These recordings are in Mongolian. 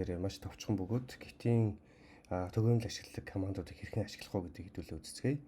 Маш товчхон бөгөөд Git-ийн төгөөрөмж ашигладаг командуудыг хэрхэн ашиглах вэ гэдгийг хэдүүлээ үздэцгээе.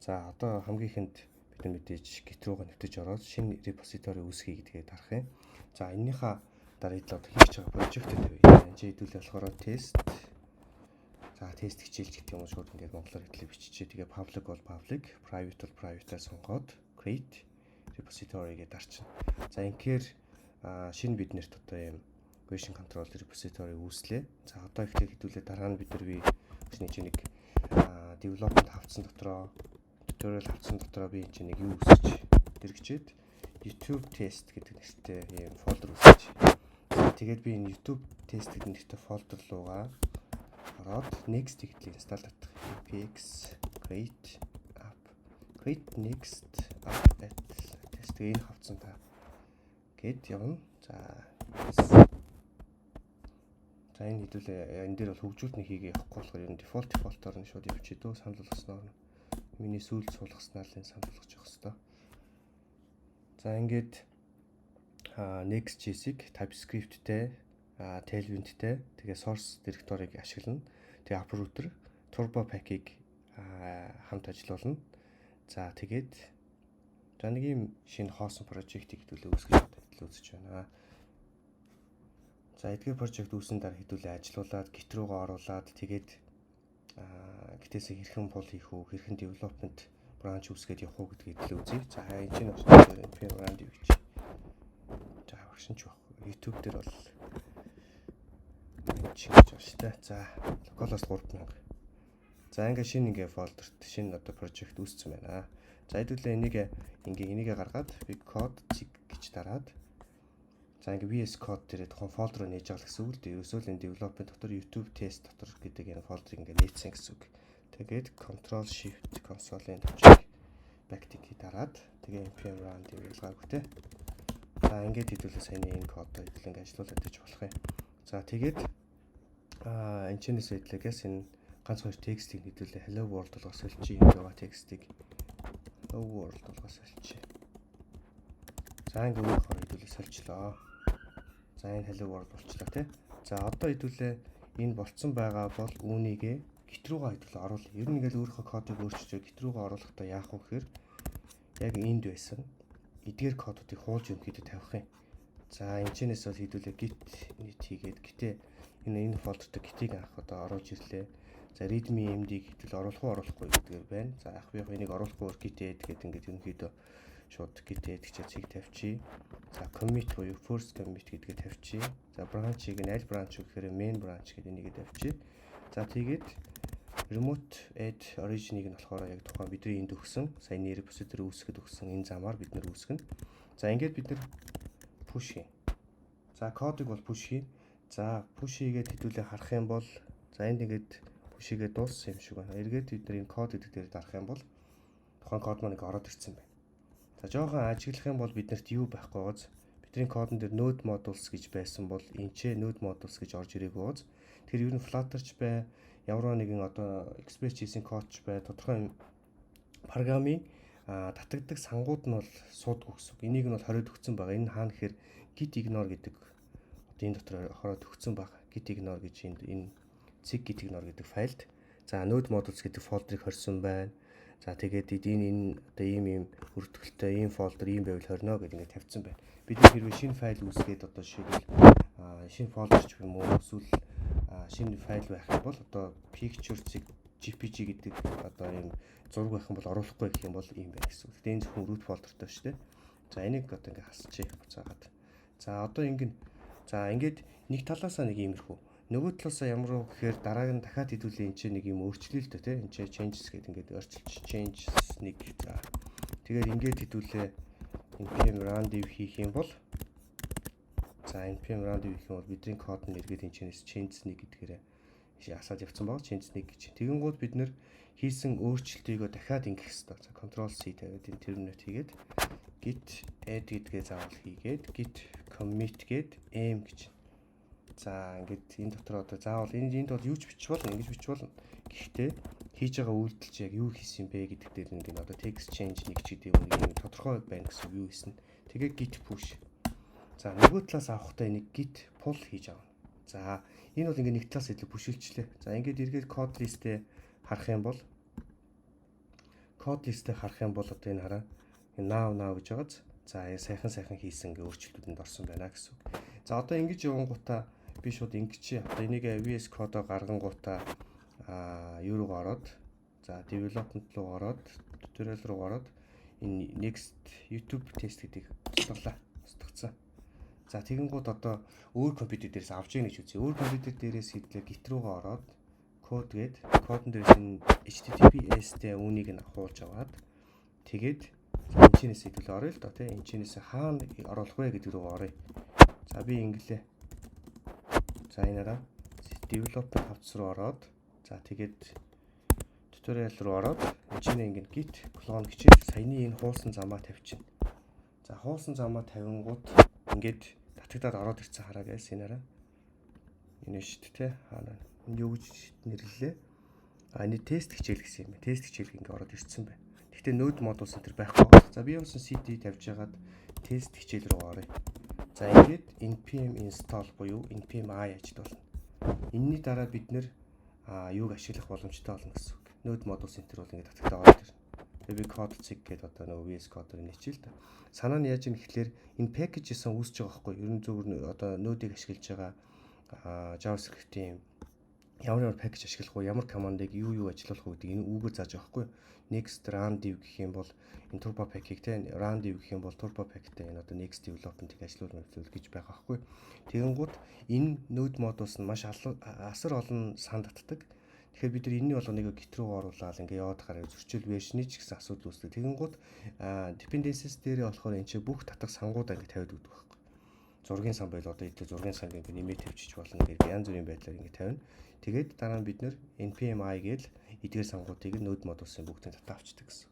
За одоо хамгийн ихэнд бид мэдээж Git руугаа нэвтэж ороод шинэ репозитори үүсгэе гэдгийг дарах юм. За энэнийхээ дараа хэд л одоо хийж байгаа прожектэд тавья. Энд хэдүүлээ болохоор тест. За тест хичээлж гэдэг юм шууд ингээд монголоор хэлээ биччихээ. Тэгээ public бол public, private бол private-аар сонгоод create repository гэдээ дарчихна. За инхээр шинэ биднэрт одоо юм version control repository үүслээ. За одоо ихтэй хэдүүлээ дараа нь бид нар нэг development хавцсан дотроо tutorial хавцсан дотроо би энэ нэг юу үүсгэж дэргэжээд YouTube test гэдэг нэртэй ийм фолдер үүсгэж. Тэгээд би энэ YouTube test гэдэг нэртэй фолдер руугаа ороод next гэдгийг install татах. npx create app create next app test энэ хавцсан та гэд явна. За энэ хэдүүлээ энэ дээр бол хөгжүүлэлт нэг хийгээ явахгүй болохоор ер нь дефолтоор нь шууд явчих дөө санал болгосноор миний сүүлд суулгаснаар л энэ санал болгож явах хэрэгтэй. За ингээд Next.js-ийг TypeScript-тэй, Tailwind-тэй тэгээ source directory-г ашиглана. Тэгээ uprooter, turbo pack-ийг хамт ажиллуулна. За тэгээд нэг юм шинэ хоосон project-ийг хэдүүлээ үүсгэж байна. За эдгээр project үүсэн дараа хэдүүлээ ажилуулад Git руугаа оруулаад тэгээд Git-ээс хэрхэн pull хийх үү, хэрхэн development branch үүсгээд явах уу гэдгийг хэлээ үзье. За энэ чинь npm run гэж. За багшин ч баг. YouTube дээр бол чигж байна шүү дээ. За localhost 3000. За ингээ шинэ фолдерт шинэ одоо project үүссэн байна. За хэдүүлээ энийг гаргаад big code гэж дараад за ингээ VS Code дээр тухайн фолдер руу нээж авах гэсэн үг л дээ. Ерөөсөө л энэ development дотор YouTube test дотор гэдэг энэ фолдерыг ингээ нээсэн гэсэн үг. Тэгээд Ctrl Shift console-ын төвчийг backtick дараад тэгээ npm run гэдэг ялгаагүй те. За ингээд хэдүүлээ саяны энэ кодыг ингээ ажиллуулад гэж болох юм. За тэгээд энэ чинээс хэдлэгээс энэ ганц хоёр текстийг хэдүүлээ hello world болгож соличих юм байгаа текстийг hello world болгож соличих. За ингээ өөрөөр хэдүүлээ соличлоо. За энэ hello world болчлаа тий. За одоо хэдүүлээ энэ болцсон байгаа бол үүнийгээ Git руугаа хэдүүлээ оруулъя. Ер нь ингээл өөрийнхөө кодыг өөрчилж Git руугаа оруулахдаа яах вэ гэхээр яг энд байсан эдгээр кодуудыг хуулж өмхөдөд тавих юм. За энэчнээс бол хэдүүлээ Git init хийгээд Git энэ фолдерт Git-ийг анх одоо оруулж ирлээ. За readme md-ийг хэдүүлээ оруулахгүй гэдгээр байна. За яг энийг оруулахгүй Git add гэдэг ингээд ерөнхийдөө шууд Git add гэж цэг тавьчих. За commit буюу first commit гэдгээ тавьчих. За branch-ийг нь аль branch гэхээр main branch гэдэг энийг тавьчих. За тэгээд remote add origin-ыг нь болохоор яг тухайн бидний энд өгсөн саяны repository үүсгэхэд өгсөн энэ замаар бид нэр үүсгэнэ. За ингээд бид нар push хийн. За кодыг бол push хийн. За push хийгээд хэдүүлээ харах юм бол за энд ингээд push хийгээд дууссан юм шиг байна. Эргээд бид нар энэ код гэдэг дээр дарах юм бол тухайн код маань ороод ирсэн байна. За жоохон ажиглах юм бол биднэрт юу байхгүй гоц. Бидний кодон дээр node modules гэж байсан бол энчээ node modules гэж орж ирээгүй гоц. Тэгэхээр ер нь Flutter-ч бай, ямар нэгэн одоо Express.js-ийн кодч бай, тодорхой программын татагддаг сангууд нь бол суудгүй гэсэн. Энийг нь бол хориод өгсөн байгаа. Энэ хаана гэхээр git ignore гэдэг одоо энэ дотор хороод өгсөн байгаа. Git ignore гэж энэ zig git ignore гэдэг файлд за node modules гэдэг фолдерыг хорьсон байна. За тэгээд энэ одоо ийм өртгөлтэй ийм фолдер ийм байвал хорно гэдэг ингээд тавьсан байна. Бид хэрвээ шинэ файл үүсгээд одоо жишээлбэл шинэ фолдерч юм уу эсвэл шинэ файл байх юм бол одоо picture.jpg гэдэг одоо ийм зураг байх юм бол оруулахгүй гэх юм бол ийм байна гэсэн үг. Тэгээд энэ зөвхөн root фолдертой шүү дээ. За энийг одоо ингээд хасчих буцаагаад. За одоо ингээд нэг талаасаа нэг иймэрхүү. Нөгөө талаасаа ямар уу гэхээр дарааг нь дахиад хэдүүлээ энэ чинь нэг юм өөрчлөлтөө тий энэ чинь changes гэдэг ингээд орчилж changes нэг за тэгээд ингээд хэдүүлээ npm run div хийх юм бол за npm run div хийх юм бол бидний код нь эргээд энэ чинээс changes нэг гэдгээрээ асаад явцсан баг changes нэг гэж. Тэгэнгүүт бид нэр хийсэн өөрчлөлтийгөө дахиад ингэх хэрэгтэй. За Ctrl C тавиад энэ terminate хийгээд git add гэдгээ заавал хийгээд git commit гээд m гэж. За ингээд энэ дотор одоо заавал энд бол юу ч бичих болно, ингэж бичих болно. Гэхдээ хийж байгаа үйлдэл чи яг юу хийсэн бэ гэдэг дээр ингээд одоо text change нэг ч гэдэг юм тодорхой байна гэсэн юу хийсэн. Тэгээ git push. За нөгөө талаас авахдаа энийг git pull хийж авна. За энэ бол ингээд нэг талаас илүү бүшилчлээ. За ингээд эргээд код листээ харах юм бол одоо энэ хараа now гэж байгааз. За сайхан хийсэн ингээ өөрчлөлтүүдэнд орсон байна гэсэн үг. За одоо ингэж явангуудаа би шууд ингэж одоо энийг VS Code-о гаргангуудаа юу руу ороод за development руу ороод tutorial руу ороод энэ next YouTube test гэдгийг устгацсан. За тэгэнгүүт одоо өөр компьютер дээрээс авч яах гэж үзье. Өөр компьютер дээрээс хэдлээ git руугаа ороод code гээд кодон дээрээс энэ HTTPS-тэй үүнийг нь хуулж аваад тэгээд энэчнээс хэдүүл орё л доо тий. Энэчнээс хаана оруулах вэ гэдэг рүү орё. За би ингэлээ. За энээрээ developer хавц руу ороод за тэгээд tutorial руу ороод энэчнээ ингээд git clone гэчихэд саяны энэ хуулсан замаа тавьчихна. За хуулсан замаа тавингууд ингээд татагдаад ороод ирсэн хараа гайс энээрээ. Энэ шүү дээ тий. Хаана юу гэж нэрлэлээ. Энэ тест хичээл гэсэн юм. Тест хичээл ингээд ороод ирсэн байна. Гэхдээ node module center байхгүй. За би юусан cd тавьж хагаад тест хичээл рүү оръё. За ингээд npm install буюу npm i ажиллуулна. Энийний дараа бид нэр юуг ашиглах боломжтой болно гэсэн үг. Node module center бол ингээд татагтаа ороод ирнэ. Тэгээ би code zig гэдэг одоо нөгөө VS Code-оор нэчил та. Санаа нь яаж юм гэхэлэр энэ package-ээс үүсэж байгаа байхгүй. Ерөн зөвхөн одоо node-ийг ашиглаж байгаа JavaScript-ийн ямар package ашиглах вэ? Ямар command-ыг юу ажиллуулах вэ гэдэг энэ үгээр зааж байгаа байхгүй. Next run div гэх юм бол энэ turbo pack-ийг те run div гэх юм бол turbo pack-тэй энэ одоо next development-ийг ажиллуулна гэж байгаа байхгүй. Тэгэнгүүт энэ node module-с нь маш асар олон сан татдаг. Тэгэхээр бид нар энэний болгоныг git руу оруулаад ингээ яваад хараа зөрчил version-ий ч гэсэн асуудал үүсдэг. Тэгэнгүүт dependencies дээрээ болохоор энэ чинь бүх татах сангуудаа ингээ тавиад өгдөг байхгүй. Зургийн сан байл одоо эдгээр зургийн санг ингээ нэмээд тавьчих болно ингээ янз бүрийн байдлаар ингээ тавина. Тэгээд дараа нь бид нэр npm i гээл эдгээр сангуудыг node module-сын бүгдийг татаа авчдаг гэсэн.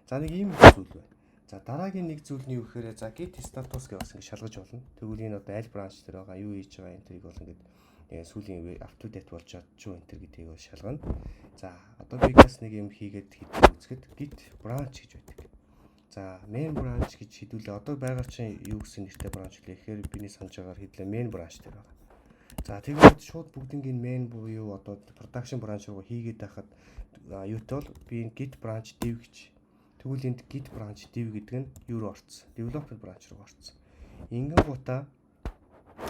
За нэг ийм зүйл байна. За дараагийн нэг зүйл нь юу гэхээр за git status гэж бас ингээ шалгаж болно. Тэгвэл энэ одоо аль branch дээр байгаа юу хийж байгаа энтрийг бол ингээ сүүлийн up to date болж чадчих энэ гэдгийг шалгана. За одоо би бас нэг юм хийгээд үзэхэд git branch гэж байдаг. За main branch гэж хэдүүлээ. Одоо байгаа чинь юу гэсэн нэртэй branch вэ гэхээр биний санаж байгаагаар хэдлээ main branch дээр байгаа. За тэгээд шууд бүгднийг main буюу одоо production branch руу хийгээд байхад юутай бол би энэ git branch div гэж. Тэгвэл энд git branch div гэдэг нь юу руу орцсон? Developer branch руу орцсон. Ингэн гутаа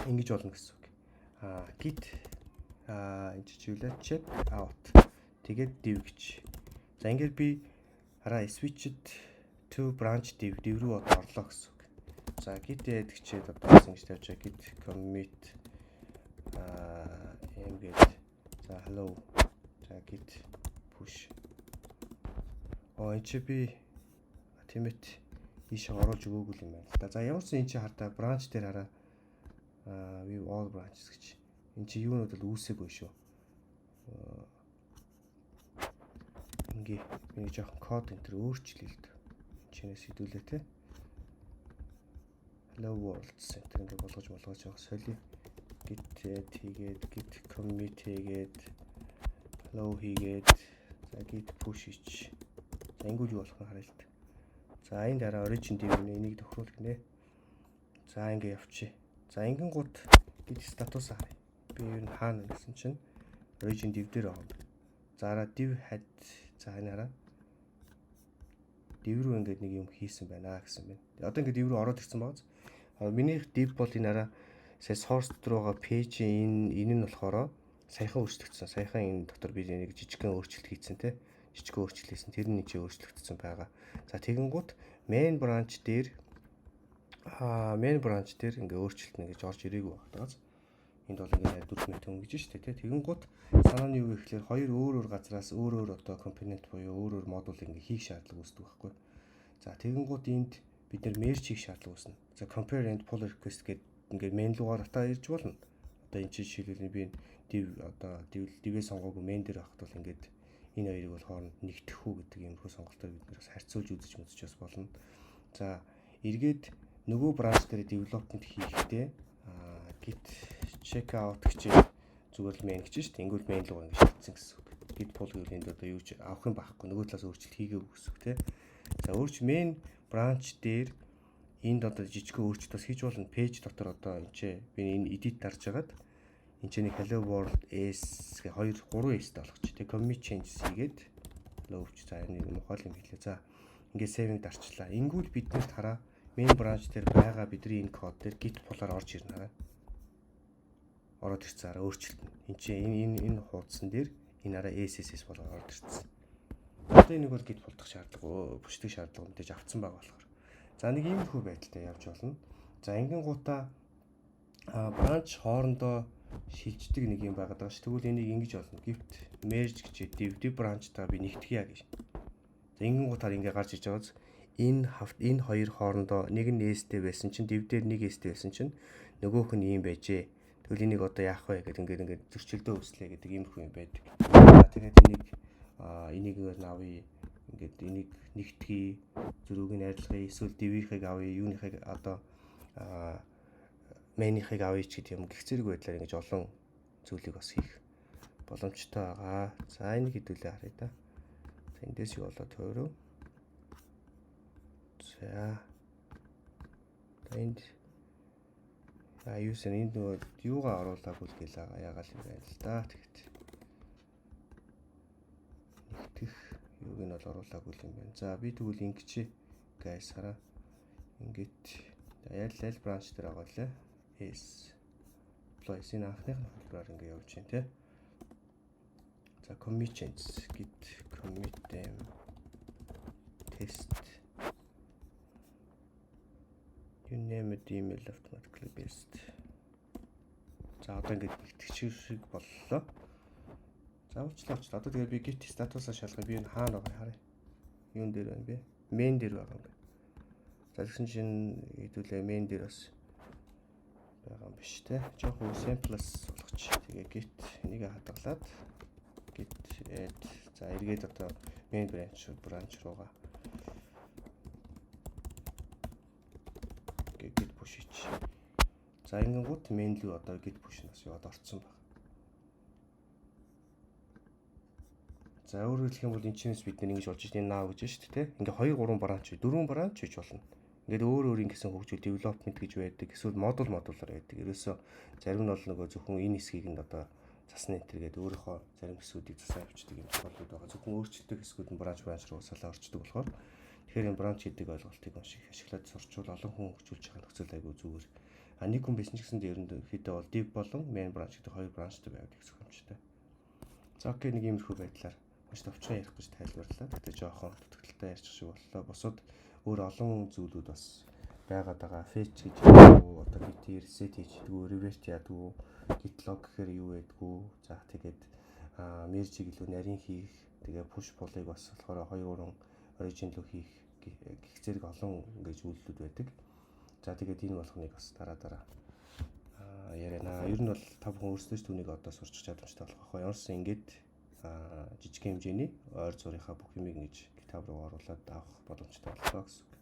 ингэж болно гэсэн үг. Git энэ чиглэлээ check out. Тэгээд div гэж. За ингээд би хараа switched to branch div рүү одоо орлоо гэсэн үг. За git add гэчээд одоо ингэж тавьж байгаа git commit ингээд за hello. За git push. Энэ чи би тиймэт ийшээ оруулж өгөөгүй юм байна. За ямар ч юм чи хардаа branch дээр хараа view all branches гэж. Энд чи юунууд бол үүсээгүй шүү. Ингээ нэг жоохон код энэ төр өөрчлөлт л дээ. Чинээс хэдүүлээ те. Hello world center ингээ болгож явах соли. Git хийгээд git commit хийгээд hello хийгээд за git push хийж. За ингүүл юу болох нь харъя л та. За энэ дараа origin div энийг тохируулах нэ. За ингээ явчих. За ингэн гут git status харъя. Би юу н хаана гэсэн чинь origin div дээр байгаа. За div had за энараа div руу ингээд нэг юм хийсэн байна гэсэн байна. Одоо ингээд div руу ороод ирсэн бааз. Миний div бол энэ араа сая source руугаа page энэ нь болохоор саяхан өөрчлөгдсөн. Саяхан энэ дотор би нэг жижигхэн өөрчлөлт хийсэн те. Жижигхэн өөрчлөлт хийсэн. Тэр нэг чи өөрчлөгдсөн байгаа. За тэгэнгუთ main branch дээр ингээ өөрчлөлт нэгж орж ирээгүй багтаас. Энд бол ингээ 4 минут өнгөж штэ тий. Тэгэнгუთ санаа нь юу гэхэлэр хоёр өөр газраас өөр одоо компонент буюу өөр модуль ингээ хийх шаардлага үүсдэг байхгүй. За тэгэнгуთ энд бид нэр merge хийх шаардлага үүснэ. За compare and pull request гэдэг ингээ main руугаар атаа ирж болно. Одоо энэ чинь жишээлбэл би div одоо div-ээ сонгоогүй main дээр авахт бол ингээд энэ хоёрыг бол хооронд нэгтгэх үү гэдэг юм хөө сонголтоор бид нэр харьцуулж үзэж бас болно. За эргээд нөгөө бранч дээр development хийхдээ git check out гэж зүгээр л main гэж шүү дээ. Ингүүл main руу ингэж шилжсэн гэсэн үг. Git pull гэвэл энд одоо юу ч авах юм байхгүй. Нөгөө талаас өөрчлөлт хийгээгүй гэсэн үг тий. За өөрч main branch дээр энд одоо жижигхэн өөрчлөлт бас хийж болно. Page дотор одоо энэ би энэ edit дарж агаад энэ чинь hello world s гэ 2 3 s болгоч. Тэгээ commit changes хийгээд лөвч за энэ мохол юм хэлээ. За ингээд saving дарчлаа. Ингүүл биднэрт хараа main branch дээр байгаа бидний энэ код дээр git pull-аар орж ирнэ хараа. Ороод ирсэн араа өөрчлөлт. Энд чинь энэ хуудсан дээр энэ араа SSS болгоод орж ирсэн. Одоо энийг бол git pull-дах шаардлага, бүшдэг шаардлага мэдээж авцсан байгаа болохоор. За нэг иймэрхүү байдалтай явж болно. За ингийн гутаа branch хоорондоо шилждэг нэг юм байгаад байгаа ш. Тэгвэл энийг ингэж болно. Gift merge гэж div branch-таа би нэгтгэе гэж. За ингийн гутаар ингэ гарч иж байгааз энэ хоёр хоорондоо нэг нь S-тэй байсан чинь div дээр нэг S-тэй байсан чинь нөгөөх нь ийм байжээ. Тэгвэл энийг одоо яах вэ гэдэг ингээд зөрчилдөө үүслэе гэдэг иймэрхүү юм байдаг. За тэгээд энийг авъя. Ингээд энийг нэгтгэе, зөрүүг нь арилгая, эсвэл div-ийг авъя, юуныхыг одоо main-ийг авъя ч гэдэг юм. Гэх зэрэг байдлаар ингэж олон зүйлийг бас хийх боломжтой байгаа. За энийг хэдүүлээ харъя да. За эндээс юу болоод тойроо. За энд юусэн энд нөгөө юугаа оруулаагүй л гэлээ яагаад юм байна л да. Тэгэхэд нэгтгэх юуг нь бол оруулаагүй юм байна. За би тэгвэл ингэчээ guys хараа. Ингээд аль бранч дээр байгаа лээ. S employees энэ анхных нь хэлбэрээр ингээд явж байна тий. За commit changes git commit them test you name it email automatically based. За одоо ингээд нэгтгэж шиг боллоо. За уучлаарай. Одоо тэгээд би git status-аа шалгах би энэ хаана байгаа харъя. Юун дээр байна бэ? Main дээр байгаа юм. За тэгсэн чинь хэдүүлээ main дээр бас байгаа юм биш те. Жохон simplest болгоч. Тэгээ git энийг хадгалаад git add за эргээд одоо main branch руугаа git push хийч. За ингэнгүүт main руу одоо git push-наас яваад орцсон баг. За өөрөөр хэлэх юм бол энэ чинээс бид нэг ингэж болж байна now гэж шүү дээ. Ингээ 2 3 бранч 4 бранч хийж болно. Ингээд өөр ингэсэн хөгжүүл development гэж байдаг. Эсвэл модулаар байдаг. Ерөөсөө зарим нь бол нөгөө зөвхөн энэ хэсгийг нь одоо засна энтергээд өөрийнхөө зарим хэсгүүдийг засаа авчдаг юм тохиолдлууд байгаа. Зөвхөн өөрчлөлтөө хэсгүүд нь бранч руу усалаа орчдөг болохоор тэгэхээр энэ бранч гэдэг ойлголтыг унших ашиглаад сурчвал олон хүн хөгжүүлж байгаа нөхцөл айгүй зүгээр. Нэг хүн байсан ч гэсэн ерөнхийдөө бол div болон main branch гэдэг 2 бранчтай байгаад их зөвхөмжтэй. За окей нэг иймэрхүү байдлаар маш товчхон ярих гэж тайлбарлаа. Тэгтээ жоохон тутагталтай ярьчих шиг боллоо. Бусад өөр олон зүйлүүд бас байгаад байгаа. Fetch гэж oo одоо git reset хийдгүү, revert яадгүү, git log гэхээр юу байдгүү. За тэгээд merge-ийг илүү нарийн хийх, тэгээ push pull-ыг бас болохоор 2 3 origin руу хийх гэх зэрэг олон ингэж үйлдэлүүд байдаг. За тэгээд энэ болгоныг бас дараа яриана. Ер нь бол та бүхэн өөрсдөө ч түүнийг одоо сурч чадамжтай болох байх. Ямарсан ингэж жижиг хэмжээний ойр зургийнхаа бүх юмыг ингэж GitHub руу оруулаад авах боломжтой боллоо гэсэн үг.